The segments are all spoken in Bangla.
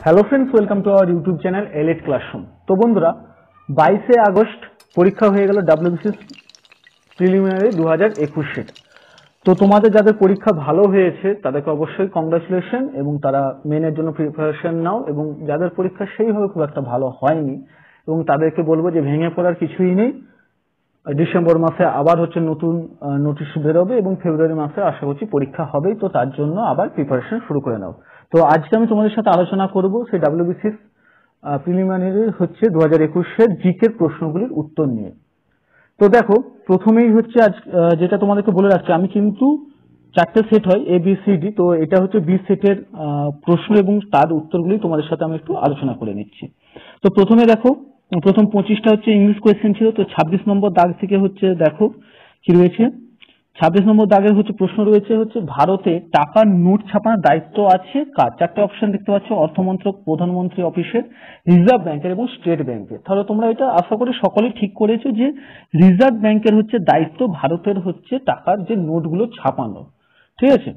Hello friends, welcome to our YouTube channel L eight classroom. তো বন্ধুরা, 22 আগস্ট পরীক্ষা হয়ে গেল ডাব্লিউবিসিএস প্রিলিমিনারি 2021 সেট। তো তোমাদের যাদের পরীক্ষা ভালো হয়েছে তাদেরকে অবশ্যই কংগ্রাচুলেশন, এবং তারা মেনের জন্য প্রিপারেশন নাও। এবং যাদের পরীক্ষা সেইভাবে খুব একটা ভালো হয়নি এবং তাদেরকে বলবো যে ভেঙে পড়ার কিছুই নেই। ডিসেম্বর মাসে আবার নতুন নোটিশ বেরোবে এবং ফেব্রুয়ারি মাসে আশা করছি পরীক্ষা হবেই, তো তার জন্য আবার প্রিপারেশন শুরু করে নাও। তো আজকে আমি তোমাদের সাথে আলোচনা করব সেই ডাব্লিউবিসিএস প্রিলিমিনারি 2021 জিকের প্রশ্নগুলির উত্তর নিয়ে। তো দেখো, প্রথমেই আজ যেটা তোমাদেরকে বলে রাখছি, আমি কিন্তু 4টে সেট হয় ABCD, তো এটা বি সেটের প্রশ্ন এবং তার উত্তরগুলি তোমাদের সাথে আমি একটু আলোচনা করে নিচ্ছি। তো প্রথমে দেখো, প্রথম 25টা ইংলিশ কোয়েশ্চেন ছিল। তো 26 নম্বর দাগ থেকে দেখো কি রয়েছে। 26 নম্বর দাগের প্রশ্ন রয়েছে ভারতে টাকার নোট ছাপানোর দায়িত্ব আছে কার? 4টে অপশন দেখতে পাচ্ছ, অর্থমন্ত্রক, প্রধানমন্ত্রী অফিসের, রিজার্ভ ব্যাংকের এবং স্টেট ব্যাংকের। তাহলে তোমরা এটা আশা করি সকলেই ঠিক করেছো যে রিজার্ভ ব্যাংকের দায়িত্ব ভারতের টাকার যে নোটগুলো ছাপানো। ঠিক আছে।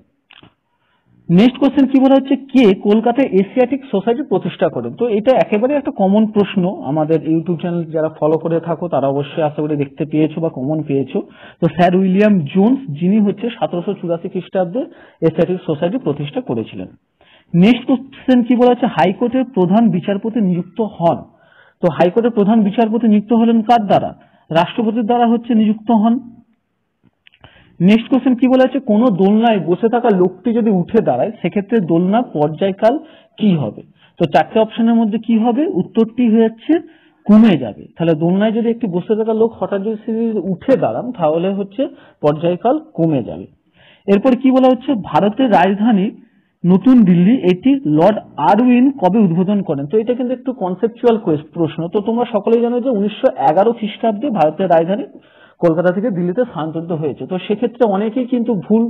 নেক্সট কোশ্চেন কি বলা হচ্ছে, কে কলকাতায় এশিয়াটিক সোসাইটি প্রতিষ্ঠা করেন? তো এটা একেবারে একটা কমন প্রশ্ন, আমাদের ইউটিউব চ্যানেল যারা ফলো করে থাকো তারা অবশ্যই আশা করি দেখতে পেয়েছো বা কমন পেয়েছো। তো স্যার উইলিয়াম জোন্স, যিনি 1784 খ্রিস্টাব্দে এশিয়াটিক সোসাইটি প্রতিষ্ঠা করেছিলেন। নেক্সট কোশ্চেন কি বলা হচ্ছে, হাইকোর্টের প্রধান বিচারপতি নিযুক্ত হন। তো হাইকোর্টের প্রধান বিচারপতি নিযুক্ত হলেন কার দ্বারা? রাষ্ট্রপতির দ্বারা নিযুক্ত হন। নেক্সট কোশ্চেন কি বলা আছে, কোন দোলনায় বসে থাকা লোকটি যদি উঠে দাঁড়ায় সেক্ষেত্রে দোলনার পর্যায়কাল কি হবে? তো 4টে অপশনের মধ্যে কি হবে? উত্তরটি কমে যাবে। তাহলে দোলনায় যদি একটি বসে থাকা লোক হঠাৎ যদি উঠে দাঁড়ান তাহলে পর্যায়কাল কমে যাবে। এরপর কি বলা হচ্ছে, ভারতের রাজধানী নতুন দিল্লি এটি লর্ড আরউইন কবে উদ্বোধন করেন? তো এটা কিন্তু একটু কনসেপচুয়াল প্রশ্ন। তো তোমরা সকলেই জানো যে 1911 খ্রিস্টাব্দে ভারতের রাজধানী কলকাতা থেকে দিল্লিতে স্থানান্তরিত হয়েছে। তো সেক্ষেত্রে অনেকেই কিন্তু ভুল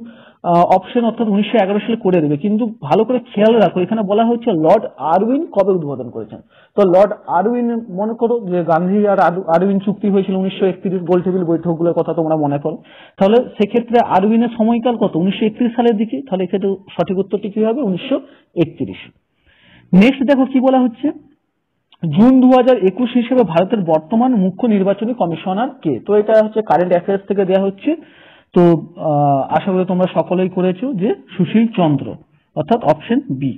অপশন অর্থাৎ 1911 সালে করে দেবে, কিন্তু ভালো করে খেয়াল রাখো, এখানে বলা হচ্ছে লর্ড আরউইন কবে উদ্বোধন করেছেন। তো লর্ড আরউইন, মনে করো যে গান্ধী আর আরউইন চুক্তি হয়েছিল 1931, গোল টেবিল বৈঠকগুলোর কথা তোমরা মনে করো, তাহলে সেক্ষেত্রে আরউইনের সময়কাল কত? 1931 সালের দিকে। তাহলে এক্ষেত্রে সঠিক উত্তরটি কি হবে? 1931। নেক্সট দেখো কি বলা হচ্ছে, জুন 2021 হিসেবে ভারতের বর্তমান মুখ্য নির্বাচনী কমিশনার কে? তো এটা কারেন্ট অ্যাফেয়ার্স থেকে দেওয়া হচ্ছে। তো আশা করি তোমরা সকলেই করেছো যে সুশীল চন্দ্র, অর্থাৎ অপশন বি।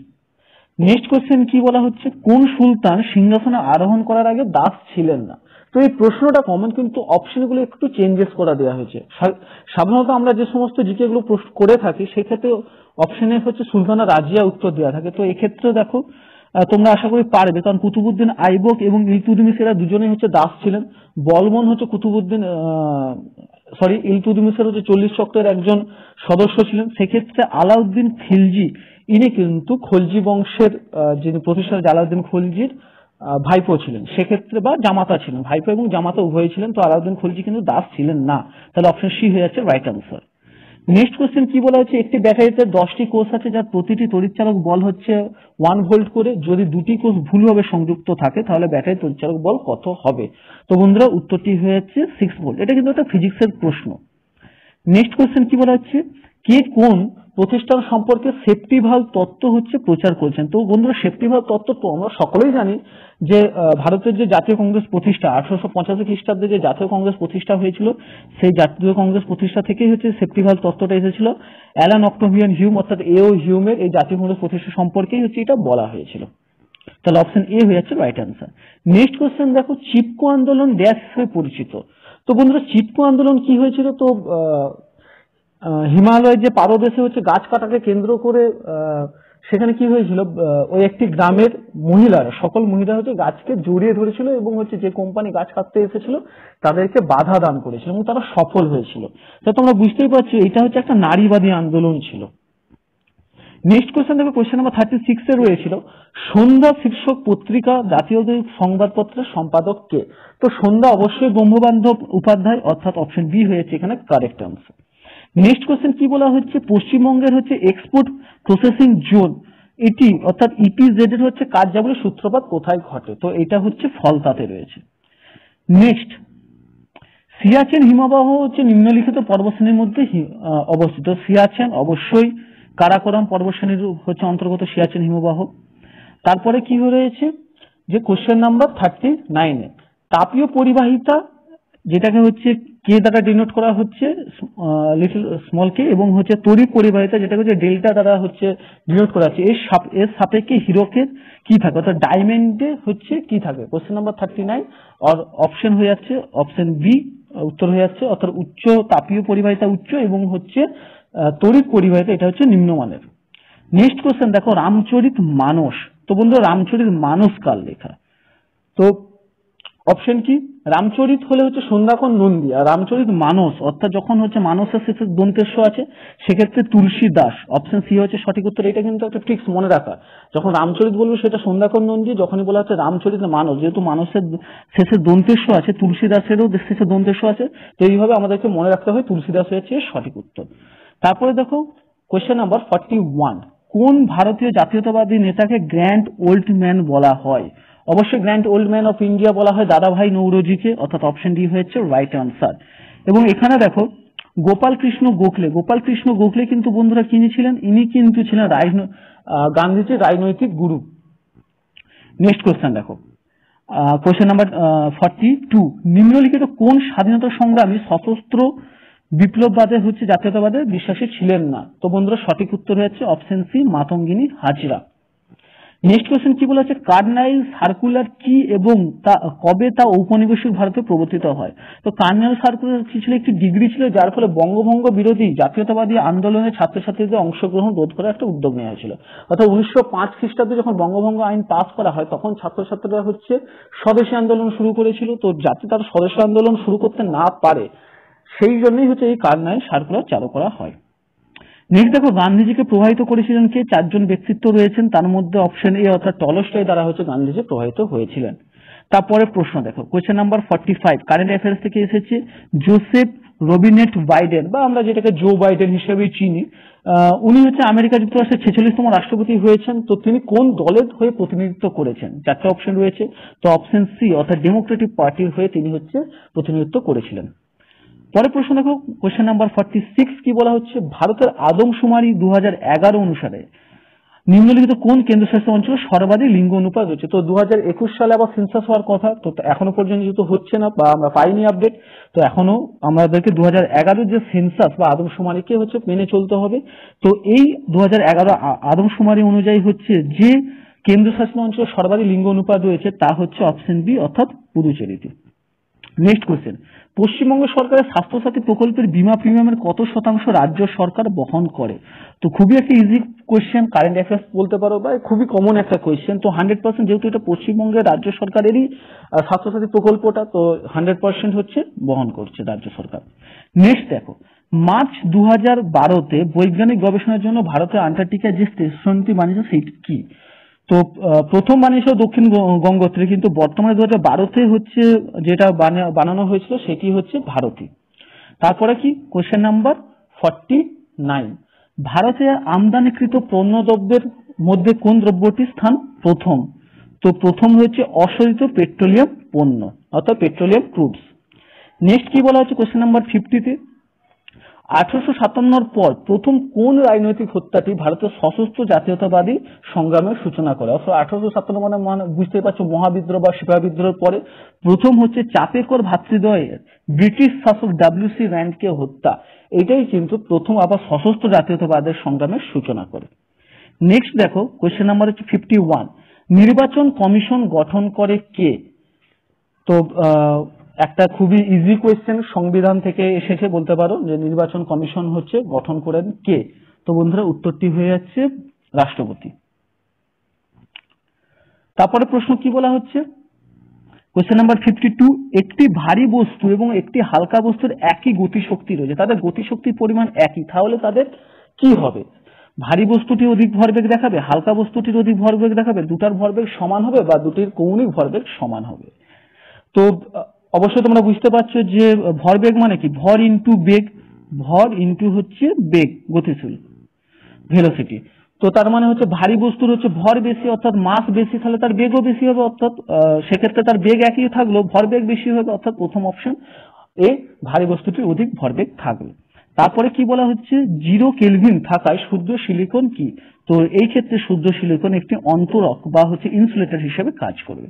নেক্সট কোশ্চেন কি বলা হচ্ছে, কোন সুলতান সিংহাসনে আরোহণ করার আগে দাস ছিলেন না? তো এই প্রশ্নটা কমন, কিন্তু অপশনগুলো একটু চেঞ্জেস করা দেওয়া হয়েছে। সাধারণত আমরা যে সমস্ত জিকে গুলো করে থাকি সেক্ষেত্রে অপশনে সুলতানা রাজিয়া উত্তর দেওয়া থাকে। তো এক্ষেত্রে দেখো, তোমরা আশা করি পারবে, কারণ কুতুবুদ্দিন আইবক এবং ইলতুৎমিশ এরা দুজনেই দাস ছিলেন। বলবন কুতুবুদ্দিন ইলতুৎমিশের 40 চক্রের একজন সদস্য ছিলেন। সেক্ষেত্রে আলাউদ্দিন খিলজি, ইনি কিন্তু খলজি বংশের যিনি প্রতিষ্ঠাতা আলাউদ্দিন খলজির ভাইপো ছিলেন, সেক্ষেত্রে বা জামাতা ছিলেন, ভাইপো এবং জামাতা উভয় ছিলেন। তো আলাউদ্দিন খলজি কিন্তু দাস ছিলেন না। তাহলে অপশন সি হয়ে যাচ্ছে রাইট আনসার। নেক্সট কোশ্চেন কি বলা হচ্ছে, একটি ব্যাটারিতে 10টি কোষ আছে যার প্রতিটি তড়িৎচালক বল 1 ভোল্ট করে। যদি দুটি কোষ ভুলভাবে সংযুক্ত থাকে তাহলে ব্যাটারির তড়িৎচালক বল কত হবে? তো বন্ধুরা, উত্তরটি হয়ে যাচ্ছে 6 ভোল্ট। এটা কিন্তু একটা ফিজিক্সের প্রশ্ন। নেক্সট কোশ্চেন কি বলা হচ্ছে, কে কোন প্রতিষ্ঠান সম্পর্কে সেফটি ভালভ তত্ত্ব প্রচার করেছেন? তো বন্ধুরা, সেফটি ভালভ তত্ত্ব তো আমরা সকলেই জানি যে ভারতের যে জাতীয় কংগ্রেস প্রতিষ্ঠা 1885 খ্রিস্টাব্দে যে জাতীয় কংগ্রেস প্রতিষ্ঠা হয়েছিল, সেই জাতীয় কংগ্রেস প্রতিষ্ঠা থেকেই সেফটি ভালভ তত্ত্বটা এসেছিল। অ্যালান অক্টোভিয়ান হিউম অর্থাৎ এও হিউমের এই জাতীয় কংগ্রেস প্রতিষ্ঠা সম্পর্কেই এটা বলা হয়েছিল। তাহলে অপশন এ হয়ে যাচ্ছে রাইট আনসার। নেক্সট কোশ্চেন দেখো, চিপকো আন্দোলন ড্যাশ হিসেবে পরিচিত। তো বন্ধুরা, চিপকো আন্দোলন কি হয়েছিল? তো হিমালয়ের যে পাদদেশে গাছ কাটাকে কেন্দ্র করে সেখানে কি হয়েছিল, ওই একটি গ্রামের মহিলারা, সকল মহিলা গাছকে জড়িয়ে ধরেছিল এবং যে কোম্পানি গাছ কাটতে এসেছিল তাদেরকে বাধা দান করেছিল এবং তারা সফল হয়েছিল। তা তোমরা বুঝতেই পারছো এটা একটা নারীবাদী আন্দোলন ছিল। নেক্সট কোশ্চেন দেখো, কোশ্চেন নাম্বার 36 এ রয়েছিল, সন্ধ্যা শীর্ষক পত্রিকা জাতীয় সংবাদপত্রের সম্পাদক কে? তো সন্ধ্যা অবশ্যই বঙ্গবান্ধব উপাধ্যায়, অর্থাৎ অপশন বি হয়েছে এখানে কারেক্ট আনসার। নেক্সট কোশ্চেন কি বলা হচ্ছে, পশ্চিমবঙ্গের এক্সপোর্ট প্রসেসিং জোন এটি অর্থাৎ ইপিজেড এর কার্যাবলীর সূত্রপাত কোথায় ঘটে? তো এটা ফলতাতে রয়েছে। নেক্সট, সিয়াচেন হিমবাহ নিম্নলিখিত পর্বতশ্রেণীর মধ্যে অবস্থিত। সিয়াচেন অবশ্যই কারাকোরাম পর্বতশ্রেণীর অন্তর্গত সিয়াচেন হিমবাহ। তারপরে কি রয়েছে যে কোশ্চেন নাম্বার 39 তাপীয় পরিবাহিতা, যেটাকে হচ্ছে কে দ্বারা ডিনোট করা হচ্ছে লিটল স্মল কে, এবং হচ্ছে তড়িৎ পরিবাহিতা যেটাকে হচ্ছে ডেল্টা দ্বারা হচ্ছে ডিনোট করা হচ্ছে। এর সাপেক্ষে হীরকের কি থাকে, অর্থাৎ ডায়মন্ডে হচ্ছে কি থাকে। কোশ্চেন নাম্বার 39 আর অপশন হয়ে যাচ্ছে অপশন বি, উত্তর হয়ে যাচ্ছে অর্থাৎ উচ্চ তাপীয় পরিবাহিতা উচ্চ এবং হচ্ছে তড়িৎ পরিবাহিতা এটা হচ্ছে নিম্নমানের। নেক্সট কোশ্চেন দেখো, রামচরিত মানস। তো বন্ধু রামচরিত মানস কার লেখা? তো অপশন কি, রামচরিত হলে হচ্ছে সন্ধ্যাকর নন্দী, আর রামচরিত মানস অর্থাৎ যখন হচ্ছে মানসের শেষে দন্তেশ্ব আছে সেক্ষেত্রে তুলসী দাস। অপশন সি হচ্ছে সঠিক উত্তর। এটা কিন্তু একটা ফিক্স মনে রাখা, যখন রামচরিত বলবো সেটা সন্ধ্যাকর নন্দী, যখনই বলা হচ্ছে রামচরিত মানস, যেহেতু মানসের শেষে দন্তেশ্ব আছে, তুলসী দাসেরও শেষে দন্তেশ্ব আছে, তো এইভাবে আমাদেরকে মনে রাখতে হয় তুলসী দাস হচ্ছে সঠিক উত্তর। তারপরে দেখো কোয়েশ্চেন নাম্বার 41, কোন ভারতীয় জাতীয়তাবাদী নেতাকে গ্র্যান্ড ওল্ড ম্যান বলা হয়? অবশ্যই grand old man of India বলা হয় দাদাভাই নৌরোজিকে, অর্থাৎ অপশন ডি হচ্ছে রাইট আনসার। এবং এখানে দেখো গোপাল কৃষ্ণ গোখলে, গোপাল কৃষ্ণ গোখলে কিন্তু বন্ধুরা কি ছিলেন, ইনি কিন্তু ছিলেন গান্ধীজির রাজনৈতিক গুরু। নেক্সট কোশ্চেন দেখো, কোশ্চেন নাম্বার 42, নিম্নলিখিত কোন স্বাধীনতা সংগ্রামী সশস্ত্র বিপ্লববাদে হচ্ছে জাতীয়তাবাদে বিশ্বাসী ছিলেন না? তো বন্ধুরা সঠিক উত্তর হচ্ছে option C Matangini Hazra. Next question কি বলা হচ্ছে, কার্নাইল সার্কুলার কি এবং তা কবে তা ঔপনিবেশিক ভারতে প্রবর্তিত হয়? তো কার্নাইল সার্কুলার কি ছিল, একটি ডিগ্রি ছিল যার ফলে বঙ্গভঙ্গ বিরোধী জাতীয়তাবাদী আন্দোলনে ছাত্রছাত্রীদের অংশগ্রহণ রোধ করার একটা উদ্যোগ নেওয়া হয়েছিল। অর্থাৎ 1905 খ্রিস্টাব্দে যখন বঙ্গভঙ্গ আইন পাস করা হয় তখন ছাত্রছাত্রীরা হচ্ছে স্বদেশী আন্দোলন শুরু করেছিল। তো যাতে তারা স্বদেশী আন্দোলন শুরু করতে না পারে সেই জন্যই হচ্ছে এই কার্নাইল সার্কুলার চালু করা হয়। নেক্সট দেখো, গান্ধীজিকে প্রভাবিত করেছিলেন কে? 4 জন ব্যক্তিত্ব রয়েছেন, তার মধ্যে অপশন এ অর্থাৎ টলস্টয় দ্বারা হচ্ছে গান্ধীজি প্রভাবিত হয়েছিলেন। তারপরে প্রশ্ন দেখো, কোয়েশ্চেন নাম্বার 45 কারেন্ট অ্যাফেয়ার্স থেকে এসেছে, জোসেফ রবিনেট বাইডেন বা আমরা যেটাকে জো বাইডেন হিসেবে চিনি, উনি হচ্ছে আমেরিকা যুক্তরাষ্ট্রের 46তম রাষ্ট্রপতি হয়েছেন। তো তিনি কোন দলের হয়ে প্রতিনিধিত্ব করেছেন? 4টা অপশন রয়েছে, তো অপশন সি অর্থাৎ ডেমোক্রেটিক পার্টির হয়ে তিনি হচ্ছে প্রতিনিধিত্ব করেছিলেন। পরের প্রশ্ন দেখো, কোয়েশ্চেন নাম্বার 46 কি বলা হচ্ছে, ভারতের আদমশুমারি 2011 অনুসারে নিম্নলিখিত কোন কেন্দ্রশাসিত অঞ্চলে সর্বাধিক লিঙ্গ অনুপাত রয়েছে? তো 2021 সালে আবার সেন্সাস হওয়ার কথা, তো এখনো পর্যন্ত যেহেতু হচ্ছে না বা আমরা পাইনি আপডেট, তো এখনো আমাদেরকে 2011 যে সেন্সাস বা আদমশুমারিকে হচ্ছে মেনে চলতে হবে। তো এই 2011 আদমশুমারি অনুযায়ী হচ্ছে যে কেন্দ্রশাসিত অঞ্চলে সর্বাধিক লিঙ্গ অনুপাত রয়েছে তা হচ্ছে অপশন বি অর্থাৎ পুদুচেরিতে। নেক্সট কোশ্চেন, পশ্চিমবঙ্গ সরকারের স্বাস্থ্যসাথী প্রকল্পের বীমা প্রিমিয়ামের কত শতাংশ রাজ্য সরকার বহন করে? তো খুবই একটা ইজি কোশ্চেন, কারেন্ট অ্যাফেয়ার্স বলতে পারো বা খুবই কমন একটা কোশ্চেন। তো 100% যেহেতু এটা পশ্চিমবঙ্গের রাজ্য সরকারেরই স্বাস্থ্যসাথী প্রকল্পটা, তো 100% হচ্ছে বহন করছে রাজ্য সরকার। নেক্সট দেখো, মার্চ 2012-তে বৈজ্ঞানিক গবেষণার জন্য ভারতের আন্টার্কটিকায় যে স্টেশনটি বানিয়েছে সেটি কি? তো প্রথম বানিয়েছিল দক্ষিণ গঙ্গোত্রী, কিন্তু বর্তমানে 2012-তে হচ্ছে যেটা বানানো হয়েছিল সেটি হচ্ছে ভারতী। তারপরে কি কোশ্চেন নাম্বার 49, ভারতে আমদানিকৃত পণ্যদ্রব্যের মধ্যে কোন দ্রব্যটি স্থান প্রথম? তো প্রথম হচ্ছে অশোধিত পেট্রোলিয়াম পণ্য অর্থাৎ পেট্রোলিয়াম ক্রুডস। নেক্সট কি বলা হচ্ছে কোশ্চেন নাম্বার 50-তে, 1857 পর প্রথম কোন রাজনৈতিক হত্যাটি ভারতের সশস্ত্র জাতীয়তাবাদী সংগ্রামের সূচনা করে? অর্থাৎ 1857 মানে বুঝতে পারছো মহাবিদ্রোহ বা সিপাহী বিদ্রোহের পরে প্রথম হচ্ছে চাপেকর ভ্রাতৃদ্বয়ের ব্রিটিশ শাসক WC র্যান্ডকে হত্যা, এটাই কিন্তু প্রথম আবার সশস্ত্র জাতীয়তাবাদের সংগ্রামের সূচনা করে। নেক্সট দেখো কোশ্চেন নাম্বার হচ্ছে 51, নির্বাচন কমিশন গঠন করে কে? তো একটা খুবই ইজি কোয়েশ্চেন, সংবিধান থেকে এসেছে বলতে পারো যে নির্বাচন কমিশন হচ্ছে গঠন করেন কে? তো বন্ধুরা উত্তরটি হয়ে যাচ্ছে রাষ্ট্রপতি। তারপরে প্রশ্ন কি বলা হচ্ছে, কোশ্চেন নাম্বার 52, একটি ভারী বস্তু এবং একটি হালকা বস্তুর একই গতিশক্তি রয়েছে, তাদের গতিশক্তির পরিমাণ একই, তাহলে তাদের কি হবে? ভারী বস্তুটি অধিক ভরবেগ দেখাবে, হালকা বস্তুটির অধিক ভরবেগ দেখাবে, দুটার ভরবেগ সমান হবে বা দুটির কৌণিক ভরবেগ সমান হবে। তো অবশ্যই তোমরা বুঝতে পারছো যে ভরবেগ মানে কি, ভর ইন্টু বেগ, ভর ইন্টু হচ্ছে বেগ, গতিশীল ভেলোসিটি। তো তার মানে হচ্ছে ভারী বস্তুর হচ্ছে ভর বেশি অর্থাৎ মাস বেশি, তাহলে তার বেগও বেশি হবে, অর্থাৎ সেক্ষেত্রে তার বেগ একই থাকলেও ভরবেগ বেশি হবে, অর্থাৎ প্রথম অপশন এ ভারী বস্তুটির অধিক ভরবেগ থাকবে। তারপরে কি বলা হচ্ছে, 0 কেলভিন থাকায় শুদ্ধ সিলিকন কি? তো এই ক্ষেত্রে শুদ্ধ সিলিকন একটি অন্তরক বা হচ্ছে ইনসুলেটর হিসেবে কাজ করবে।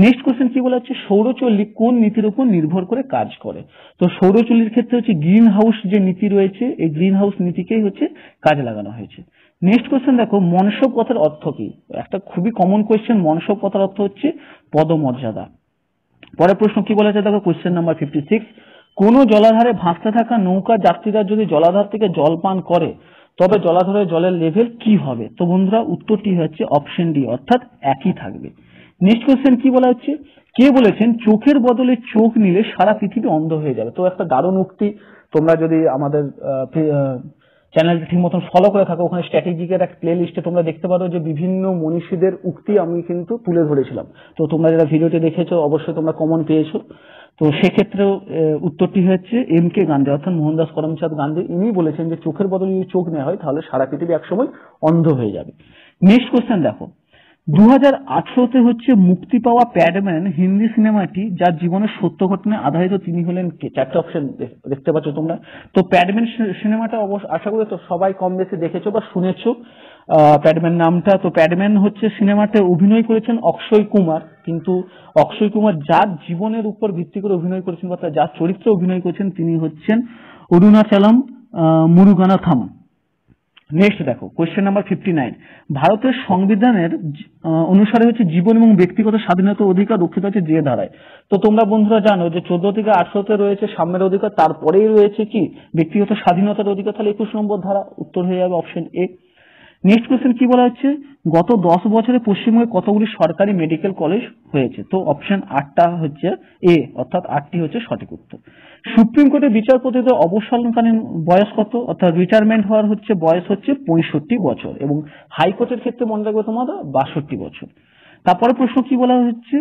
নেক্সট কোশ্চেন কি বলা হচ্ছে, সৌরচুল্লি কোন নীতির উপর নির্ভর করে কাজ করে? তো সৌরচুল্লির ক্ষেত্রে হচ্ছে গ্রিন হাউস যে নীতি রয়েছে, এই গ্রিন হাউস নীতিকেই হচ্ছে কাজে লাগানো হয়েছে। নেক্সট কোশ্চেন দেখো, মনসব কথার অর্থ কি? একটা খুবই কমন কোশ্চেন, মনসব কথার অর্থ হচ্ছে পদমর্যাদা। পরের প্রশ্ন কি বলা আছে দেখো, কোশ্চেন নাম্বার 56, কোন জলাধারে ভাসতে থাকা নৌকা যাত্রীরা যদি জলাধার থেকে জল পান করে তবে জলাধারের জলের লেভেল কি হবে? তো বন্ধুরা উত্তরটি হচ্ছে অপশন ডি, অর্থাৎ একই থাকবে। নেক্সট কোশ্চেন কি বলা হচ্ছে, কে বলেছেন চোখের বদলে চোখ নিলে সারা পৃথিবী অন্ধ হয়ে যাবে? তো একটা দারুণ উক্তি, তোমরা যদি আমাদের চ্যানেলটা ঠিক মতন ফলো করে থাকো, ওখানে স্ট্র্যাটেজিকের এক প্লে লিস্টে তোমরা দেখতে পারো যে বিভিন্ন মনীষীদের উক্তি আমি কিন্তু তুলে ধরেছিলাম। তো তোমরা যারা ভিডিওটি দেখেছো অবশ্যই তোমরা কমন পেয়েছো। তো সেক্ষেত্রেও উত্তরটি হচ্ছে এম কে গান্ধী, অর্থাৎ মোহনদাস করমচাঁদ গান্ধী। ইনি বলেছেন যে চোখের বদলে যদি চোখ নেওয়া হয় তাহলে সারা পৃথিবী একসময় অন্ধ হয়ে যাবে। নেক্সট কোশ্চেন দেখো, 2018-তে হচ্ছে মুক্তি পাওয়া প্যাডম্যান হিন্দি সিনেমাটি যার জীবনের সত্য ঘটনায় আধারিত তিনি হলেন কে? চারটে অপশন দেখতে পাচ্ছ তোমরা। তো প্যাডম্যান সিনেমাটা অবশ্য আশা করি তো সবাই কম বেশি দেখেছো বা শুনেছো প্যাডম্যান নামটা। তো প্যাডম্যান হচ্ছে সিনেমাতে অভিনয় করেছেন অক্ষয় কুমার, কিন্তু অক্ষয় কুমার যার জীবনের উপর ভিত্তি করে অভিনয় করেছেন বা যার চরিত্রে অভিনয় করেছেন তিনি হচ্ছেন অরুণাচলম মুরুগানাথম। নেক্সট দেখো, কোয়েশ্চেন নাম্বার 59, ভারতের সংবিধানের অনুসারে হচ্ছে জীবন এবং ব্যক্তিগত স্বাধীনতা অধিকার রক্ষিত আছে যে ধারায়? তো তোমরা বন্ধুরা জানো যে 14 থেকে 18তে রয়েছে সাম্যের অধিকার, তারপরেই রয়েছে কি ব্যক্তিগত স্বাধীনতার অধিকার, তাহলে 21 নম্বর ধারা, উত্তর হয়ে যাবে অপশন এ। নেক্সট কোয়েশ্চেন কি বলা হচ্ছে, গত 10 বছরে পশ্চিমবঙ্গে কতগুলি সরকারি মেডিকেল কলেজ হয়েছে? তো অপশন 8টা হচ্ছে এ, অর্থাৎ 8টি হচ্ছে সঠিক উত্তর। সুপ্রিম কোর্টের বিচারপতিদের অবসরকালীন বয়স কত? অর্থাৎ রিটায়ারমেন্ট হওয়ার হচ্ছে বয়স হচ্ছে 65 বছর, এবং হাইকোর্টের ক্ষেত্রে মনে রাখবে তোমাদের 62 বছর। তারপরে প্রশ্ন কি বলা হচ্ছে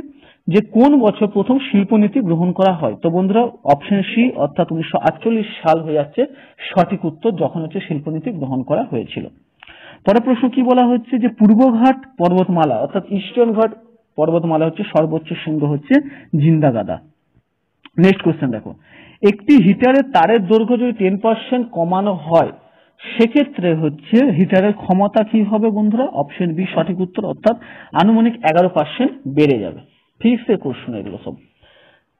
যে কোন বছর প্রথম শিল্পনীতি গ্রহণ করা হয়? তো বন্ধুরা অপশন সি, অর্থাৎ 1948 সাল হয়ে যাচ্ছে সঠিক উত্তর, যখন হচ্ছে শিল্পনীতি গ্রহণ করা হয়েছিল। পরের প্রশ্ন কি বলা হচ্ছে যে পূর্বঘাট পর্বতমালা অর্থাৎ ইস্টার্ন ঘাট পর্বতমালা হচ্ছে সর্বোচ্চ শৃঙ্গ হচ্ছে জিন্দাগাদা। নেক্সট কোশ্চেন দেখো, একটি হিটারের তারের দৈর্ঘ্য যদি 10% কমানো হয় সেক্ষেত্রে হচ্ছে হিটারের ক্ষমতা কি হবে বন্ধুরা? অপশন বি সঠিক উত্তর, অর্থাৎ আনুমানিক 11% বেড়ে যাবে। ফিজিক্সের প্রশ্ন এগুলো সব।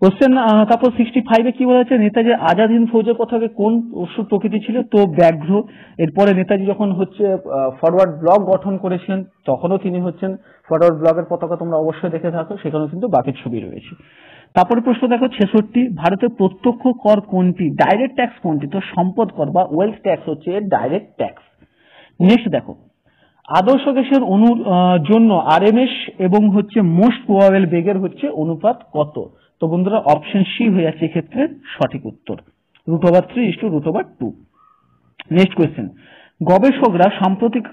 কোশ্চেন তারপর 65-এ কি বলা হচ্ছে, নেতাজি আজাদ হিন্দ ফৌজের পতাকা কোন পশুর প্রকৃতি ছিল? তো ব্যাঘ্র। এরপরে নেতাজি যখন হচ্ছে ফরওয়ার্ড ব্লক গঠন করেছিলেন তখনও তিনি হচ্ছেন ফরওয়ার্ড ব্লকের পতাকা, তোমরা অবশ্যই দেখে থাকো, সেখানেও কিন্তু বাকির ছবি রয়েছে। তারপরে প্রশ্ন দেখো 66, ভারতের প্রত্যক্ষ কর কোনটি? ডাইরেক্ট ট্যাক্স কোনটি? তো সম্পদ কর বা ওয়েলথ ট্যাক্স হচ্ছে ডাইরেক্ট ট্যাক্স। নেক্সট দেখো, আদর্শ গ্যাসের অণুর জন্য আরএমএস এবং হচ্ছে মোস্ট প্রবাবল বেগের হচ্ছে অনুপাত কত? তো বন্ধুরা অপশন সি হয়ে যাচ্ছে এক্ষেত্রে সঠিক উত্তর, √3:√2। নেক্সট কোয়েশ্চেন, গবেষকরা সাম্প্রতিক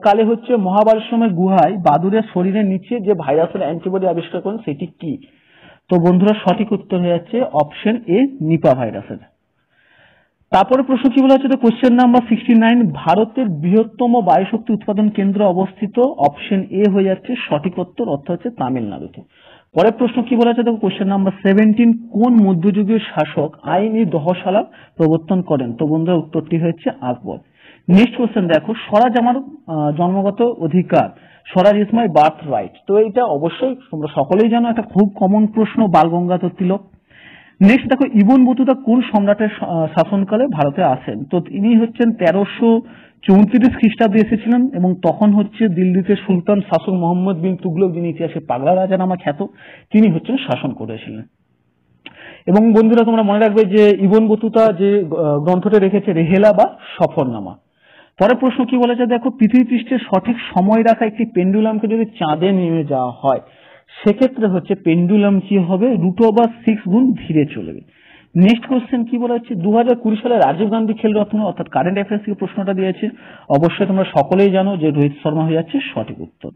কালে হচ্ছে মহাভারতমের গুহায় বাদুড়ের শরীরের নিচে যে ভাইরাসের অ্যান্টিবডি আবিষ্কার করেন সেটি কি? তো বন্ধুরা সঠিক উত্তর হয়ে যাচ্ছে অপশন এ, নিপা ভাইরাসের। তারপরে প্রশ্ন কি বলা হচ্ছে, কোশ্চেন নাম্বার 69, ভারতের বৃহত্তম বায়ুশক্তি উৎপাদন কেন্দ্র অবস্থিত? অপশন এ হয়ে যাচ্ছে সঠিক উত্তর, অর্থাৎ হচ্ছে তামিলনাড়ুতে। পরের প্রশ্ন কি বলা হচ্ছে, কোশ্চেন নাম্বার 17, কোন মধ্যযুগীয় শাসক আইনি দহশালা প্রবর্তন করেন? তো বন্ধুরা উত্তরটি হচ্ছে আকবর। নেক্সট কোশ্চেন দেখো, স্বরাজ আমার জন্মগত অধিকার, স্বরাজ ইজ মাই বার্থ রাইট। তো এটা অবশ্যই তোমরা সকলেই জানো, একটা খুব কমন প্রশ্ন, বালগঙ্গাধর তিলক। নেক্সট দেখো, ইবন বতুতা কোন সম্রাটের শাসনকালে ভারতে আসেন? তো ইনি হচ্ছেন 1334 খ্রিস্টাব্দে এসেছিলেন, এবং তখন হচ্ছে দিল্লিতে সুলতান শাসক মোহাম্মদ বিন তুগলক, যিনি ইতিহাসে পাগলা রাজা নামে খ্যাত, তিনি হচ্ছেন শাসন করেছিলেন। এবং বন্ধুরা তোমরা মনে রাখবে যে ইবন বতুতা যে গ্রন্থটা রেখেছে রেহেলা বা সফরনামা। পরের প্রশ্ন কি বলেছে দেখো, পৃথিবী পৃষ্ঠে সঠিক সময় রাখা একটি পেন্ডুলামকে যদি চাঁদে নিয়ে যাওয়া হয় সেক্ষেত্রে হচ্ছে পেন্ডুলাম কি হবে? √6 গুণ ধীরে চলবে। নেক্সট কোশ্চেন কি বলা হচ্ছে, 2020 সালে রাজীব গান্ধী খেল রত্ন অর্থাৎ কারেন্ট অ্যাফেয়ার্স থেকে প্রশ্নটা দিয়েছে, অবশ্যই তোমরা সকলেই জানো যে রোহিত শর্মা হয়ে যাচ্ছে সঠিক উত্তর।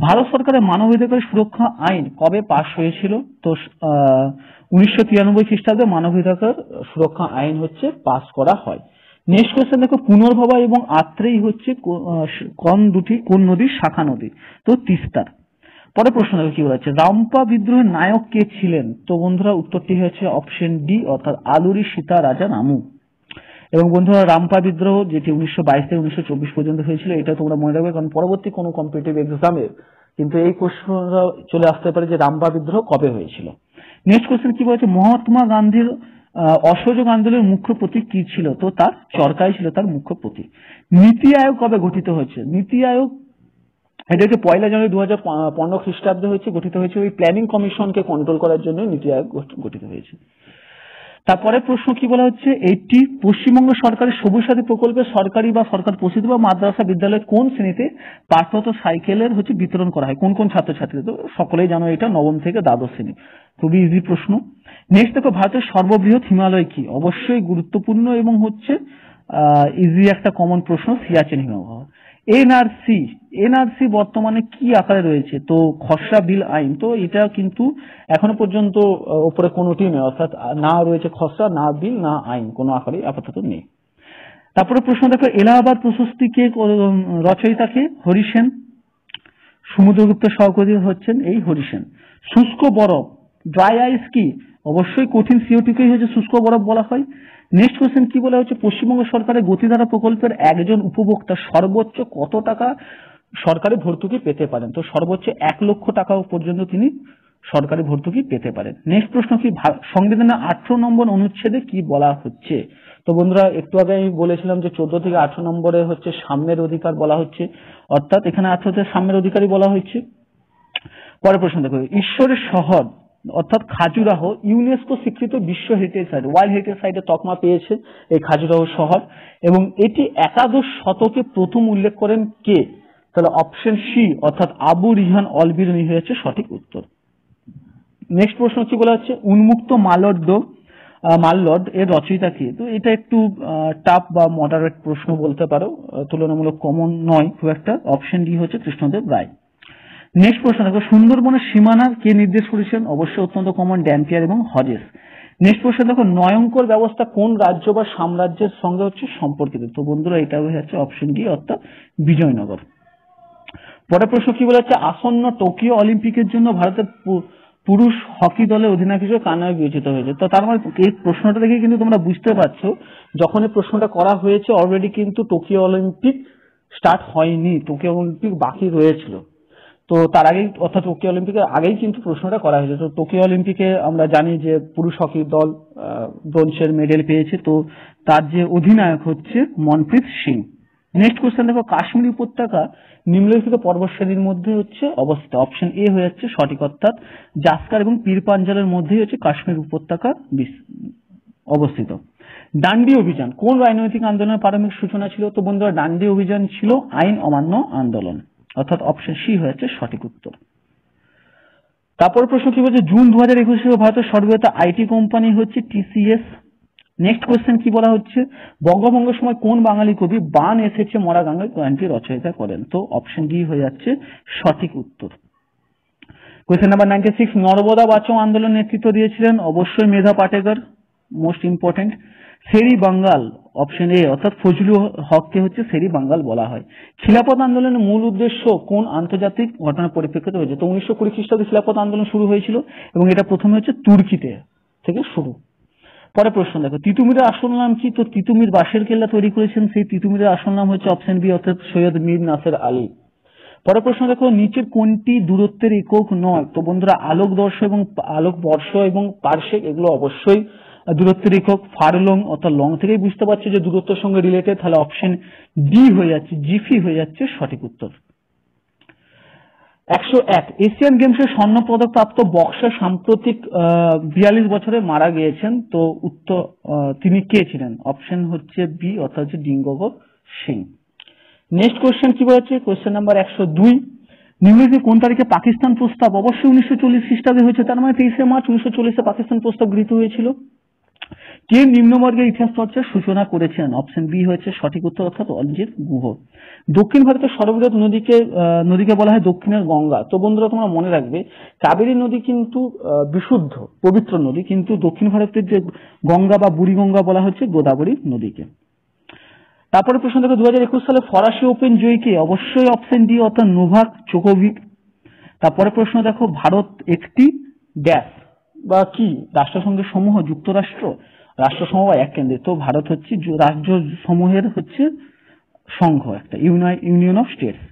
ভারত সরকারের মানবাধিকার সুরক্ষা আইন কবে পাশ হয়েছিল? তো 1993 খ্রিস্টাব্দে মানবাধিকার সুরক্ষা আইন হচ্ছে পাস করা হয়। নেক্সট কোশ্চেন দেখো, পুনর্ভবা এবং আত্রেই হচ্ছে কোন নদীর শাখা নদী? তো তিস্তার। পরে প্রশ্ন দেখো কি বলা হচ্ছে, রামপা বিদ্রোহের নায়ক কে ছিলেন? তো বন্ধুরা উত্তরটি হচ্ছে অপশন ডি, অর্থাৎ আলুরি সীতা রাজা রামু। এবং বন্ধুরা রামপা বিদ্রোহ যেটি 1922 থেকে 1924 পর্যন্ত হয়েছিল, এটা তোমরা মনে রাখবে, কারণ পরবর্তী কোনো কম্পিটিটিভ এক্সামে কিন্তু এই কোশ্চেনটা চলে আসতে পারে যে রামপা বিদ্রোহ কবে হয়েছিল। নেক্সট কোশ্চেন কি বলেছে, মহাত্মা গান্ধীর অসহযোগ আন্দোলনের মুখ্য প্রতীক কি ছিল? তো তার চরকাই ছিল তার মুখ্য প্রতীক। নীতি আয়োগ কবে গঠিত হয়েছে? নীতি আয়োগ এটা হচ্ছে 1 জানুয়ারি 2015 খ্রিস্টাব্দে গঠিত হয়েছে। ওই প্ল্যানিং কমিশনকে কন্ট্রোল করার জন্য নীতি আয়োগ গঠিত হয়েছে। তারপরে প্রশ্ন কি বলা হচ্ছে, এইটি পশ্চিমবঙ্গ সরকারের সবুজ সাথী প্রকল্পে সরকারি বা সরকার পোষিত বা মাদ্রাসা বিদ্যালয়ে কোন শ্রেণীতে পাঠরত সাইকেলের বিতরণ করা হয়, কোন কোন ছাত্রছাত্রী? তো সকলেই জানো এটা নবম থেকে দ্বাদশ শ্রেণী। খুবই ইজি প্রশ্ন। নেক্সট দেখো, ভারতের সর্ববৃহৎ হিমালয় কি? অবশ্যই গুরুত্বপূর্ণ এবং ইজি একটা কমন প্রশ্ন, সিয়াচেন হিমবাহ। এনআরসি বর্তমানে কি আকারে রয়েছে? তো খসড়া বিল আইন। তো এটা কিন্তু এখনো পর্যন্ত উপরে কোনোটি নেই, অর্থাৎ না রয়েছে খসড়া, না বিল, না আইন, কোনো আকারে আপাতত নেই। তারপরে প্রশ্ন দেখো, এলাহাবাদ প্রশস্তি কে রচয়িতা কে? হরি সেন। সমুদ্রগুপ্তের সহকর্মী হচ্ছেন এই হরি সেন। শুষ্ক বরফ, ড্রাই আইস কি? অবশ্যই কঠিন CO2 কেই শুষ্ক বরফ বলা হয়। নেক্সট কোশ্চেন কি বলা হচ্ছে, পশ্চিমবঙ্গ সরকারের গতিধারা প্রকল্পের একজন উপভোক্তা সর্বোচ্চ কত টাকা সরকারি ভর্তুকি পেতে পারেন? তো সর্বোচ্চ 1 লক্ষ টাকা পর্যন্ত তিনি সরকারি ভর্তুকি পেতে পারেন। নেক্সট প্রশ্ন কি, সংবিধানের 18 নম্বর অনুচ্ছেদে কি বলা হচ্ছে? তো বন্ধুরা একটু আগে আমি বলেছিলাম যে 14 থেকে 18 নম্বরে সাম্যের অধিকার বলা হচ্ছে, অর্থাৎ এখানে 18 সাম্যের অধিকারই বলা হয়েছে। পরের প্রশ্ন দেখো, ঈশ্বরের শহর অর্থাৎ খাজুরাহ ইউনেস্কো স্বীকৃত বিশ্ব হেরিটেজ সাইট, ওয়ার্ল্ড হেরিটেজ সাইটে তকমা পেয়েছে এই খাজুরাহ শহর, এবং এটি একাদশ শতকে প্রথম উল্লেখ করেন কে? তাহলে অপশন সি অর্থাৎ আবু রিহান অলবিরুনি হয়েছে সঠিক উত্তর। নেক্সট প্রশ্ন কি বলা হচ্ছে, উন্মুক্ত মাল্লড এর রচয়িতা কে? তো এটা একটু টাফ বা মডারেট প্রশ্ন বলতে পারো, তুলনামূলক কমন নয় খুব একটা। অপশন ডি হচ্ছে কৃষ্ণদেব রায়। নেক্সট প্রশ্ন দেখো, সুন্দরবনের সীমানা কে নির্দেশ করেছেন? অবশ্যই অত্যন্ত কমন, ড্যাম্পিয়ার এবং হজেস। নেক্সট প্রশ্ন দেখো, নয়ঙ্কর ব্যবস্থা কোন রাজ্য বা সাম্রাজ্যের সঙ্গে সম্পর্কিত? তো বন্ধুরা এটা হচ্ছে অপশন ডি অর্থাৎ বিজয়নগর। পরের প্রশ্ন কি বলা হচ্ছে, আসন্ন টোকিও অলিম্পিকের জন্য ভারতের পুরুষ হকি দলের অধিনায়ক হিসেবে কার নামে বিবেচিত হয়েছে? তো তার মানে এই প্রশ্নটা দেখে কিন্তু তোমরা বুঝতে পারছো, যখন এই প্রশ্নটা করা হয়েছে অলরেডি কিন্তু টোকিও অলিম্পিক স্টার্ট হয়নি, টোকিও অলিম্পিক বাকি রয়েছিল। তো তার আগেই অর্থাৎ টোকিও অলিম্পিকের আগেই কিন্তু প্রশ্নটা করা হয়েছে। তো টোকিও অলিম্পিকে আমরা জানি যে পুরুষ হকি দল ব্রোঞ্জের মেডেল পেয়েছে, তো তার যে অধিনায়ক হচ্ছে মনপ্রীত সিং। নেক্সট কোশ্চেন দেখো, কাশ্মীর উপত্যকা নিম্নলিখিত পর্বত শ্রেণীর মধ্যে অবস্থিত। অপশন এ হয়ে যাচ্ছে সঠিক, অর্থাৎ জাস্কার এবং পীর পাঞ্জালের মধ্যেই কাশ্মীর উপত্যকা অবস্থিত। ডান্ডি অভিযান কোন রাজনৈতিক আন্দোলনের প্রারম্ভিক সূচনা ছিল? তো বন্ধুরা ডান্ডি অভিযান ছিল আইন অমান্য আন্দোলন, অর্থাৎ অপশন সি হয়েছে সঠিক উত্তর। তারপর প্রশ্ন কি বলছে, জুন 2021 ভারতের সর্ববৃহৎ IT কোম্পানি হচ্ছে TCS। নেক্সট কোশ্চেন কি বলা হচ্ছে, বঙ্গভঙ্গের সময় কোন বাঙালি কবি বান এসেছে মরা গঙ্গায় গানটি রচয়িতা করেন? তো অপশন ডি হয়ে যাচ্ছে সঠিক উত্তর। কোশ্চেন নাম্বার 96, নর্মদা বাঁচাও আন্দোলন নেতৃত্ব দিয়েছিলেন? অবশ্যই Medha Patkar, most important. Sher-e Bangla, option A অর্থাৎ ফজলুল হককে শেরি বাঙ্গাল বলা হয়। খিলাফত আন্দোলনের মূল উদ্দেশ্য কোন আন্তর্জাতিক ঘটনার পরিপ্রেক্ষিতে হয়েছে? তো 1920 খ্রিস্টাব্দে খিলাফত আন্দোলন শুরু হয়েছিল এবং এটা প্রথমে তুর্কিতে থেকে শুরু। পরে প্রশ্ন দেখো, তিতুমিরের আসল নাম কি? তো তিতুমির বাঁশের কেল্লা তৈরি করেছেন, সেই তিতুমিরের আসল নাম হচ্ছে অপশন বি অর্থাৎ সৈয়দ মীর নাসের আলী। পরে প্রশ্ন দেখো, নিচের কোনটি দূরত্বের একক নয়? তো বন্ধুরা আলোকবর্ষ এবং পারসেক এগুলো অবশ্যই দূরত্বের একক। ফারলং অর্থাৎ লং থেকেই বুঝতে পারছো যে দূরত্বের সঙ্গে রিলেটেড, তাহলে অপশন ডি হয়ে যাচ্ছে, জিফি হয়ে যাচ্ছে সঠিক উত্তর। 101, এশিয়ান গেমসের স্বর্ণ পদক প্রাপ্ত বক্সার সাম্প্রতিক 42 বছরে মারা গিয়েছেন, তো উত্তর তিনি কে ছিলেন? অপশন হচ্ছে বি অর্থাৎ ডিঙ্গোগর সিং। নেক্সট কোশ্চেন কি বলেছে, কোশ্চেন নাম্বার 102, নিম্নলিখিত কোন তারিখে পাকিস্তান প্রস্তাব? অবশ্যই 1940 খ্রিস্টাব্দে হয়েছে, তার মানে 23শে মার্চ 1940 পাকিস্তান প্রস্তাব গৃহীত হয়েছিল। কে নিম্নবর্গের ইতিহাস চর্চার সূচনা করেছেন? অপশন বি হয়েছে সঠিক উত্তর অর্থাৎ অরিজিৎ গুহ। দক্ষিণ ভারতের সর্ববৃহৎ নদীকে বলা হয় দক্ষিণের গঙ্গা। তো বন্ধুরা তোমরা মনে রাখবে, কাবেরী নদী কিন্তু বিশুদ্ধ পবিত্র নদী, কিন্তু দক্ষিণ ভারতের যে গঙ্গা বা বুড়িগঙ্গা বলা হচ্ছে গোদাবরী নদীকে। তারপরে প্রশ্ন দেখো, 2021 সালে ফরাসি ওপেন জয়ী? অবশ্যই অপশন ডি অর্থাৎ নোভাক জোকোভিচ। তারপরে প্রশ্ন দেখো, ভারত একটি ড্যাশ বা কি রাষ্ট্রসংঘের সমূহ যুক্তরাষ্ট্র? রাষ্ট্র সমূহ বা এক কেন্দ্রে, তো ভারত হচ্ছে রাজ্য সমূহের হচ্ছে সংঘ, একটা ইউনিয়ন অফ স্টেটস।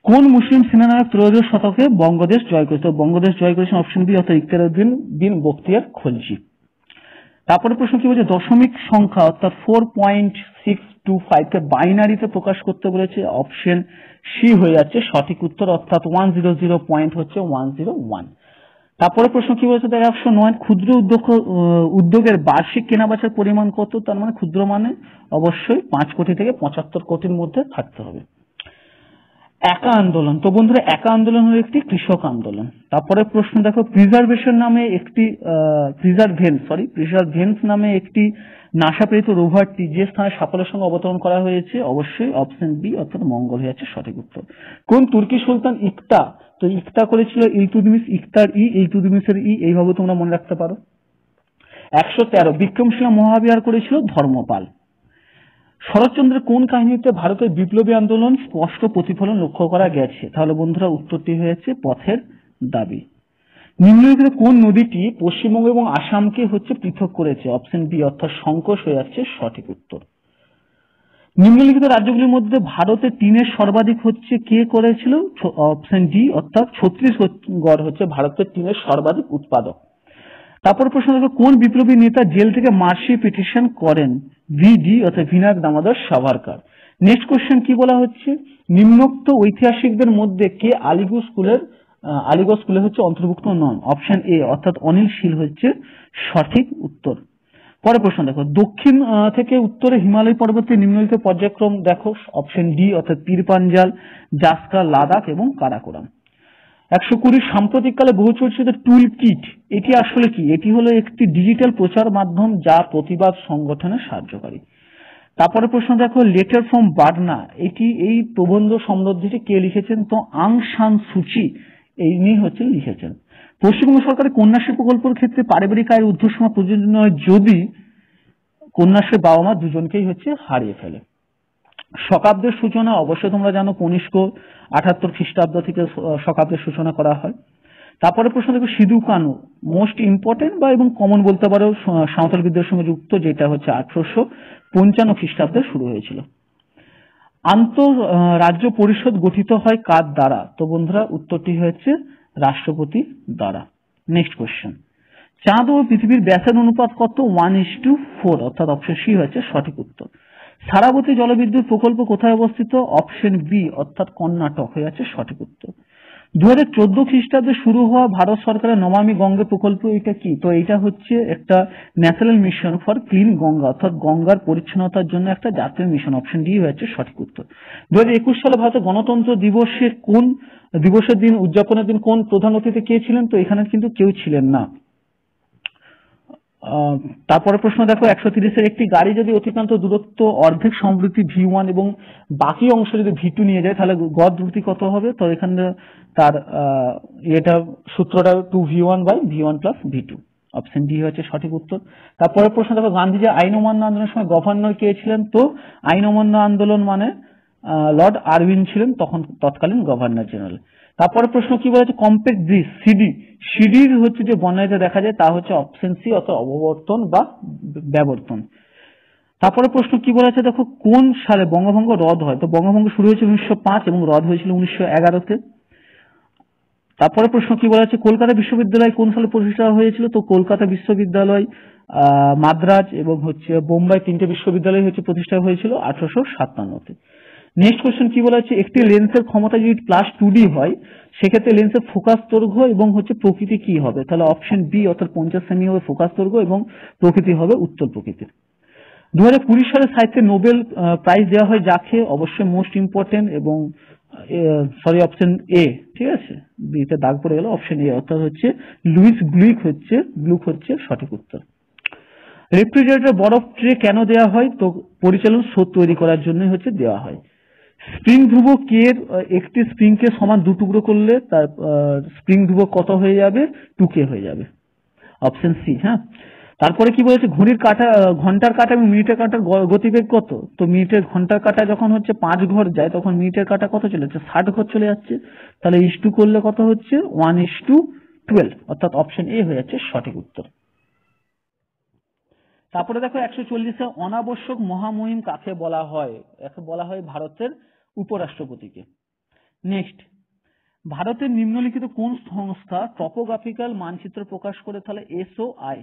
কোন মুসলিম সেনানায়ক ত্রয়োদশ শতকে বঙ্গদেশ জয় করেছে? তো বঙ্গদেশ জয় করেছেন অপশন বি অর্থাৎ ইখতিয়ার উদ্দিন বিন বখতিয়ার খলজি। তারপরে প্রশ্ন কি বলছে, দশমিক সংখ্যা অর্থাৎ 4.625 কে বাইনারিতে প্রকাশ করতে বলেছে, অপশন সি হয়ে যাচ্ছে সঠিক উত্তর, অর্থাৎ 100 পয়েন্ট হচ্ছে 101। তারপরে প্রশ্ন কি বলেছে, দেখো অপশন 9, ক্ষুদ্র উদ্যোগের বার্ষিক কেনাবেচার পরিমাণ কত? তার মানে ক্ষুদ্র মানে অবশ্যই 5 কোটি থেকে 75 কোটির মধ্যে থাকতে হবে। একা আন্দোলন, তো বন্ধুরা একা আন্দোলন হলো একটি কৃষক আন্দোলন। তারপরে প্রশ্ন দেখো, প্রিজার্ভেন্স নামে একটি নাসা প্রেরিত রোভারটি যে স্থানে সাফল্যের সঙ্গে অবতরণ করা হয়েছে, অবশ্যই অপশন বি অর্থাৎ মঙ্গল হয়ে যাচ্ছে সঠিক উত্তর। কোন তুর্কি সুলতান ইকতা? তো ইকতা করেছিল ইলতুৎমিশ, ইকতার ইলতুৎমিশের এইভাবে তোমরা মনে রাখতে পারো। 113, বিক্রমশিলা মহাবিহার করেছিল ধর্মপাল। শরৎচন্দ্রের কোন কাহিনীতে ভারতের বিপ্লবী আন্দোলন স্পষ্ট প্রতিফলন লক্ষ্য করা গেছে? তাহলে বন্ধুরা উত্তরটি হয়েছে পথের দাবি। নিম্নলিখিত কোন নদীটি পশ্চিমবঙ্গ এবং আসামকে হচ্ছে পৃথক করেছে? অপশন বি অর্থাৎ সংকোচ হয়ে যাচ্ছে সঠিক উত্তর। নিম্নলিখিত রাজ্যগুলির মধ্যে ভারতের টিনের সর্বাধিক হচ্ছে কে করেছিল? অপশন ডি অর্থাৎ ছত্তিশগড় হচ্ছে ভারতের টিনের সর্বাধিক উৎপাদক। তারপর প্রশ্ন দেখো, কোন বিপ্লবী নেতা জেল থেকে মার্সি পিটিশন করেন? ভিডি অর্থাৎ ভিনাক দামোদর সাভারকার। নেক্সট কোশ্চেন কি বলা হচ্ছে, নিম্নোক্ত ঐতিহাসিকদের মধ্যে কে আলিগড় স্কুলে হচ্ছে অন্তর্ভুক্ত নন? অপশন এ অর্থাৎ অনিল শীল হচ্ছে সঠিক উত্তর। পরের প্রশ্ন দেখো, দক্ষিণ থেকে উত্তরে হিমালয় পর্বতের নিম্নলিখিত পর্যায়ক্রম দেখো, অপশন ডি অর্থাৎ পীর পাঞ্জাল, জাসকা, লাদাখ এবং কারাকোরাম। 120, সাম্প্রতিককালে বহু চর্চিত টুল কিট, এটি আসলে কি? এটি হলো একটি ডিজিটাল প্রচার মাধ্যম যা প্রতিবাদ সংগঠনে সাহায্যকারী। তারপরে প্রশ্ন দেখো, লেটার ফ্রম বার্না, এই প্রবন্ধ সমৃদ্ধিটি কে লিখেছেন? তো আং সান সুচি এই নিয়ে হচ্ছে লিখেছেন। পশ্চিমবঙ্গ সরকারের কন্যাশ্রী প্রকল্পের ক্ষেত্রে পারিবারিক আয়ের ঊর্ধ্বসীমা প্রযোজ্য নয় যদি কন্যাশ্রীর বাবা মা দুজনকেই হচ্ছে হারিয়ে ফেলে। শকাব্দের সূচনা অবশ্যই তোমরা জানো কনিষ্ক 78 খ্রিস্টাব্দ থেকে শকাব্দের সূচনা করা হয়। তারপরে প্রশ্ন দেখো, সিধু কানু মোস্ট ইম্পর্টেন্ট বা এবং কমন বলতে পারো সাঁওতাল বিদ্রোহের সঙ্গে যুক্ত, যেটা হচ্ছে 1855 খ্রিস্টাব্দে শুরু হয়েছিল। আন্তঃ রাজ্য পরিষদ গঠিত হয় কার দ্বারা? তো বন্ধুরা উত্তরটি হচ্ছে রাষ্ট্রপতি দ্বারা। নেক্সট কোশ্চেন, চাঁদ ও পৃথিবীর ব্যাসের অনুপাত কত? 1:4 অর্থাৎ অপশন সি হচ্ছে সঠিক উত্তর। সারাবতী জলবিদ্যুৎ প্রকল্প কোথায় অবস্থিত? অপশন বি অর্থাৎ কর্ণাটক হয়ে যাচ্ছে সঠিক উত্তর। 2014 খ্রিস্টাব্দে শুরু হওয়া ভারত সরকারের নমামি গঙ্গে প্রকল্প, এটা কি? তো এটা হচ্ছে একটা national mission for clean Ganga, অর্থাৎ গঙ্গার পরিচ্ছন্নতার জন্য একটা জাতীয় মিশন। অপশন ডি হচ্ছে সঠিক উত্তর। 2021 সালে ভারতের গণতন্ত্র দিবসের দিন উদযাপনের দিন কোন প্রধান অতিথি কে ছিলেন? তো এখানে কিন্তু কেউ ছিলেন না। তারপরে প্রশ্ন দেখো, 130-এর একটি গাড়ি যদি অতিক্রান্ত দূরত্ব অর্ধেক সমৃদ্ধি V1 এবং বাকি অংশ যদি V2 নিয়ে যায় তাহলে গড় দ্রুতি কত হবে? তো এখানে তার সূত্রটা 2V1/V1 + V2। অপশন ডি হচ্ছে সঠিক উত্তর। তারপরে প্রশ্ন দেখো, গান্ধীজি আইন অমান্য আন্দোলনের সময় গভর্নর কে ছিলেন? তো আইন অমান্য আন্দোলন মানে লর্ড আরউইন ছিলেন তৎকালীন গভর্নর জেনারেল। তারপরে প্রশ্ন কি বলেছে, কম্প্যাক্ট ব্রিজ সিডির হচ্ছে যে বর্ণালীতে দেখা যায় তা হচ্ছে অপশন সি অর্থাৎ অববর্তন বা ব্যবর্তন। তারপরে প্রশ্ন কি বলেছে দেখো, কোন সালে বঙ্গভঙ্গ রদ হয়? তো বঙ্গভঙ্গ শুরু হয়েছিল 1905 এবং রদ হয়েছিল 1911-তে। তারপরে প্রশ্ন কি বলেছে, কলকাতা বিশ্ববিদ্যালয় কোন সালে প্রতিষ্ঠা হয়েছিল? তো কলকাতা বিশ্ববিদ্যালয়, মাদ্রাজ এবং হচ্ছে বোম্বাই তিনটে বিশ্ববিদ্যালয় হচ্ছে প্রতিষ্ঠা হয়েছিল 1857-তে। নেক্সট কোশ্চেন কি বলা হচ্ছে, একটি লেন্সের ক্ষমতা যদি +2D হয় সেক্ষেত্রে লেন্সের ফোকাস দৈর্ঘ্য এবং হচ্ছে প্রকৃতি কি হবে? তাহলে অপশন বি অর্থাৎ 50 সেমি হবে ফোকাস দৈর্ঘ্য এবং প্রকৃতি হবে উত্তল প্রকৃতির। 2020 সালে সাহিত্যে নোবেল প্রাইজ দেওয়া হয় যাকে? অবশ্যই মোস্ট ইম্পর্টেন্ট এবং অপশন এ, ঠিক আছে, বিতে দাগ পড়ে গেল, অপশন এ অর্থাৎ হচ্ছে লুইস গ্লুক হচ্ছে সঠিক উত্তর। রেফ্রিজারেটর বরফ ট্রে কেন দেওয়া হয়? তো পরিচালন স্রোত তৈরি করার জন্য হচ্ছে দেওয়া হয়। স্প্রিং ধ্রুবক এর একটি স্প্রিংকে সমান 2 টুকরো করলে তার স্প্রিং ধ্রুবক কত হয়ে যাবে? 2K হয়ে যাবে। Option C. হ্যাঁ, তারপরে কি বলেছে, ঘন্টার কাঁটা এবং মিনিটের কাঁটার গতিবেগ কত? তো ঘন্টার কাঁটা যখন হচ্ছে 5 ঘর যায় তখন মিনিটের কাঁটা কত চলে যাচ্ছে? 60 ঘর চলে যাচ্ছে। তাহলে ইস টু করলে কত হচ্ছে? 1:12 অর্থাৎ অপশন এ হয়ে যাচ্ছে সঠিক উত্তর। তারপরে দেখো 140-এ অনাবশ্যক মহামহিম কাকে বলা হয়? একে বলা হয় ভারতের উপরাষ্ট্রপতিকে। নেক্সট, ভারতের নিম্নলিখিত কোন সংস্থা টপোগ্রাফিক্যাল মানচিত্র প্রকাশ করে? তাহলে SOI।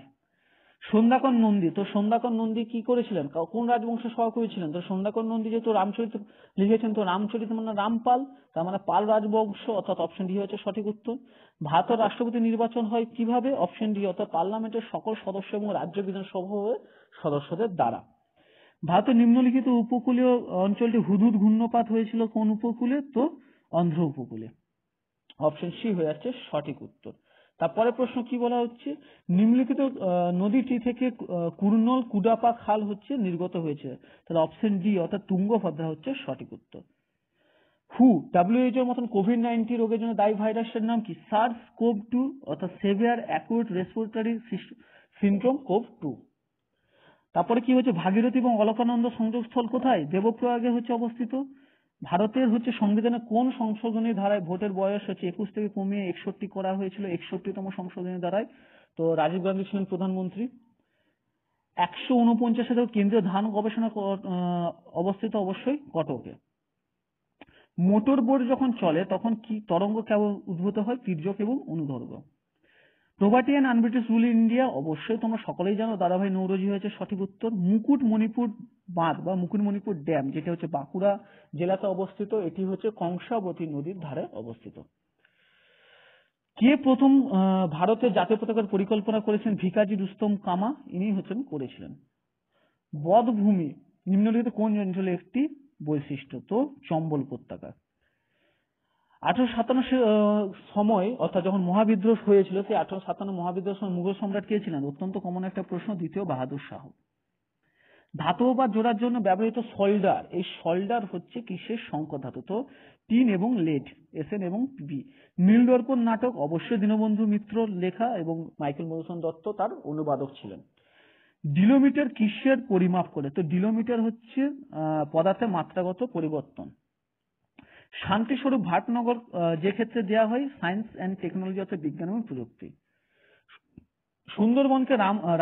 সন্ধ্যাকর নন্দী, তো সন্ধ্যাকর নন্দী কি করেছিলেন, কোন রাজবংশের সহকবি ছিলেন? তো সন্ধ্যাকর নন্দী যেহেতু রামচরিত লিখেছেন, তো রামচরিত মানে রামপাল, তার মানে পাল রাজবংশ, অর্থাৎ অপশন ডি হচ্ছে সঠিক উত্তর। ভারতের রাষ্ট্রপতি নির্বাচন হয় কিভাবে? অপশন ডি, অর্থাৎ পার্লামেন্টের সকল সদস্য এবং রাজ্য বিধানসভার সদস্যদের দ্বারা। ভারতের নিম্নলিখিত উপকূলীয় অঞ্চলটি হুদহুদ ঘূর্ণপাত হয়েছিল কোন উপকূলে? তো অন্ধ্র উপকূলে। অপশন সি হয়ে যাচ্ছে সঠিক উত্তর। তারপরে প্রশ্ন কি বলা হচ্ছে? নিম্নলিখিত নদীটি থেকে কুর্নল কুডাপা খাল হচ্ছে নির্গত হয়েছে। তাহলে অপশন ডি, অর্থাৎ তুঙ্গভদ্রা হচ্ছে সঠিক উত্তর। WHO এর মতন কোভিড-19 রোগের জন্য দায়ী ভাইরাসের নাম কি? SARS-CoV-2, অর্থাৎ severe acute respiratory syndrome CoV-2। তারপরে কি হচ্ছে? ভাগীরথী এবং অলকানন্দ সংযোগস্থল কোথায়? দেবপ্রয়াগে হচ্ছে অবস্থিত। ভারতের হচ্ছে সংবিধানে কোন সংশোধনী ধারায় ভোটের বয়স হচ্ছে 21 থেকে কমিয়ে 61 করা হয়েছিল? 61তম সংশোধনী ধারায়। তো রাজীব গান্ধী ছিলেন প্রধানমন্ত্রী। 149 কেন্দ্রীয় ধান গবেষণা অবস্থিত অবশ্যই কটকে। মোটর বোট যখন চলে তখন কি তরঙ্গ কেবল উদ্ভূত হয়? তির্যক এবং অনুদৈর্ঘ্য। Poverty and unbritish rule in India, অবশ্যই তোমরা সকলেই জানো, দাদাভাই নৌরোজি হয়েছে সঠিক উত্তর। মুকুটমণিপুর বাঁধ বা মুকুটমণিপুর ড্যাম, যেটা হচ্ছে বাঁকুড়া জেলাতে অবস্থিত, এটি হচ্ছে কংসাবতী নদীর ধারে অবস্থিত। কে প্রথম ভারতের জাতীয় পতাকার পরিকল্পনা করেছেন? ভিকাজি রুস্তম কামা, ইনি হচ্ছেন করেছিলেন। বধভূমি নিম্নলিখিত কোন অঞ্চলে একটি বৈশিষ্ট্য? তো চম্বল উপত্যকা। 1857 সময়, অর্থাৎ যখন মহাবিদ্রোহ হয়েছিল, সেই 1857 মহাবিদ্রোহের সময় মুঘল সম্রাট কে ছিলেন? অত্যন্ত কমন একটা প্রশ্ন, দ্বিতীয় বাহাদুর শাহ। ধাতব বা জোড়ার জন্য ব্যবহৃত সল্ডার, এই সল্ডার হচ্ছে কিসের সংকর ধাতু? তো টিন এবং লেড, SN এবং বি। নীলদর্পণ নাটক অবশ্যই দীনবন্ধু মিত্র লেখা এবং মাইকেল মধুসূদন দত্ত তার অনুবাদক ছিলেন। ডিলোমিটার কিসের পরিমাপ করে? তো ডিলোমিটার হচ্ছে পদার্থের মাত্রাগত পরিবর্তন। শান্তিস্বরূপ ভাটনগর যে ক্ষেত্রে দেওয়া হয়? সায়েন্স অ্যান্ড টেকনোলজি, অর্থাৎ বিজ্ঞান এবং প্রযুক্তি। সুন্দরবনকে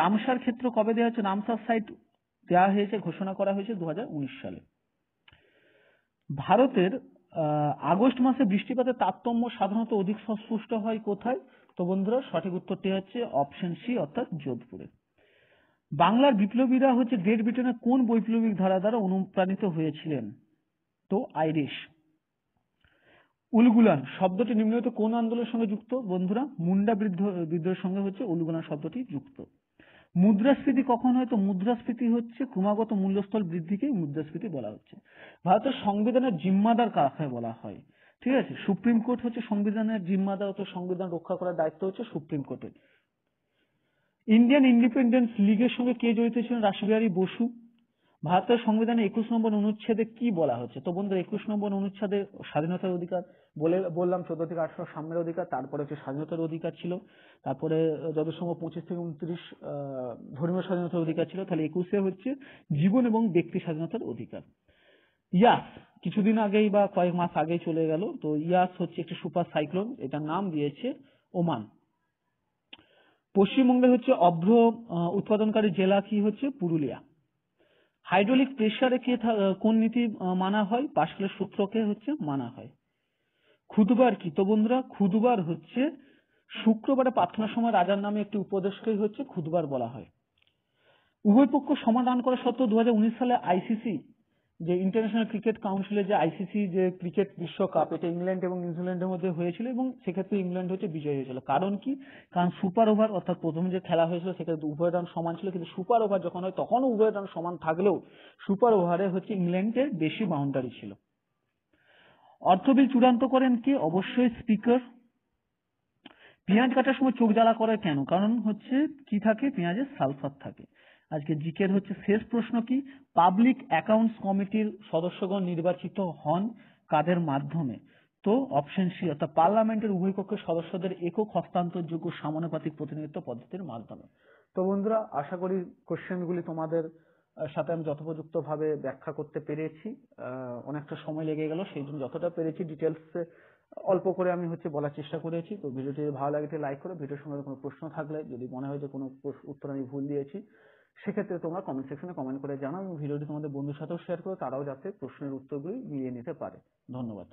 রামসার ক্ষেত্র কবে দেওয়া হচ্ছে? রামসার সাইট দেওয়া হয়েছে, ঘোষণা করা হয়েছে 2019 সালে। ভারতের আগস্ট মাসে বৃষ্টিপাতের তারতম্য সাধারণত অধিক স্পষ্ট হয় কোথায়? তো বন্ধুরা সঠিক উত্তরটি হচ্ছে অপশন সি, অর্থাৎ যোধপুরে। বাংলার বিপ্লবীরা হচ্ছে গ্রেট ব্রিটেনের কোন বৈপ্লবিক ধারা দ্বারা অনুপ্রাণিত হয়েছিলেন? তো আইরিশ। উলগুলান শব্দটি নিম্নলিখিত কোন আন্দোলনের সঙ্গে যুক্ত? বন্ধুরা মুন্ডা বিদ্রোহের সঙ্গে হচ্ছে উলগুলান শব্দটি যুক্ত। মুদ্রাস্ফীতি কখন হয়? তো মুদ্রাস্ফীতি হচ্ছে ক্রমাগত মূল্যস্থল বৃদ্ধিকে মুদ্রাস্ফীতি বলা হচ্ছে। ভারতের সংবিধানের জিম্মাদার কাকে বলা হয়? ঠিক আছে, সুপ্রিম কোর্ট হচ্ছে সংবিধানের জিম্মাদার, অর্থাৎ সংবিধান রক্ষা করার দায়িত্ব হচ্ছে সুপ্রিম কোর্টের। ইন্ডিয়ান ইন্ডিপেন্ডেন্স লীগের সঙ্গে কে জড়িত ছিলেন? রাসবিহারী বসু। ভারতের সংবিধানে 21 নম্বর অনুচ্ছেদে কি বলা হচ্ছে? তো বন্ধুরা 21 নম্বর অনুচ্ছেদে স্বাধীনতার অধিকার বললাম, 14 থেকে 18 সাম্যের অধিকার, তারপরে হচ্ছে স্বাধীনতার অধিকার ছিল, তারপরে যত সময় 25 থেকে 29 ধর্মীয় স্বাধীনতার অধিকার ছিল, তাহলে 21 হচ্ছে জীবন এবং ব্যক্তি স্বাধীনতার অধিকার। ইয়াস কিছুদিন আগেই বা কয়েক মাস আগেই চলে গেল, তো ইয়াস হচ্ছে একটি সুপার সাইক্লোন, এটার নাম দিয়েছে ওমান। পশ্চিমবঙ্গে হচ্ছে অভ্র উৎপাদনকারী জেলা কি হচ্ছে? পুরুলিয়া। হাইড্রোলিক প্রেসারে কোন নীতি মানা হয়? পাস্কেলের সূত্রকে হচ্ছে মানা হয়। খুদবার কি? তো বন্ধুরা খুদবার হচ্ছে শুক্রবারে প্রার্থনার সময় রাজার নামে একটি উপদেশকেই হচ্ছে খুদবার বলা হয়। উভয় পক্ষ সমাধান করা সত্ত্বেও 2019 সালে আইসিসি যে ইন্টারন্যাশনাল ক্রিকেট কাউন্সিলের যে আইসিসি যে ক্রিকেট বিশ্বকাপ, এটা ইংল্যান্ড এবং নিউজিল্যান্ডের মধ্যে হয়েছিল এবং সেক্ষেত্রে ইংল্যান্ড হচ্ছে বিজয়ী হয়েছিল। কারণ কি? কারণ সুপার ওভার, অর্থাৎ প্রথম যে খেলা হয়েছিল সেক্ষেত্রে উভয় রান সমান ছিল, কিন্তু সুপার ওভার যখন হয় তখন উভয় রান সমান থাকলেও সুপার ওভারে হচ্ছে ইংল্যান্ডের বেশি বাউন্ডারি ছিল। অর্থবিল চূড়ান্ত করেন কে? অবশ্যই স্পিকার। পেঁয়াজ কাটার সময় চোখ জ্বালা করে কেন? কারণ হচ্ছে কি থাকে? পেঁয়াজে সালফার থাকে। আজকে জিকের হচ্ছে শেষ প্রশ্ন কি? পাবলিক অ্যাকাউন্টস কমিটির সদস্যগণ নির্বাচিত হন কাদের মাধ্যমে? তো অপশন সি, অর্থাৎ পার্লামেন্টের উভয় কক্ষের সদস্যদের একক হস্তান্তরযোগ্য সমানুপাতিক প্রতিনিধিত্ব পদ্ধতির মাধ্যমে। তো বন্ধুরা আশা করি কোশ্চেনগুলি তোমাদের সাথে আমি যথোপযুক্ত ভাবে ব্যাখ্যা করতে পেরেছি। অনেকটা সময় লেগে গেল, সেই জন্য যতটা পেরেছি ডিটেলস অল্প করে আমি হচ্ছে বলার চেষ্টা করেছি। তো ভিডিওটি ভালো লাগে লাইক করে, ভিডিওর সঙ্গে কোনো প্রশ্ন থাকলে, যদি মনে হয় যে কোনো উত্তর আমি ভুল দিয়েছি, সেক্ষেত্রে তোমরা কমেন্ট সেকশনে কমেন্ট করে জানাও এবং ভিডিওটি তোমাদের বন্ধুর সাথেও শেয়ার করো, তারাও যাতে প্রশ্নের উত্তরগুলি মিলিয়ে নিতে পারে। ধন্যবাদ।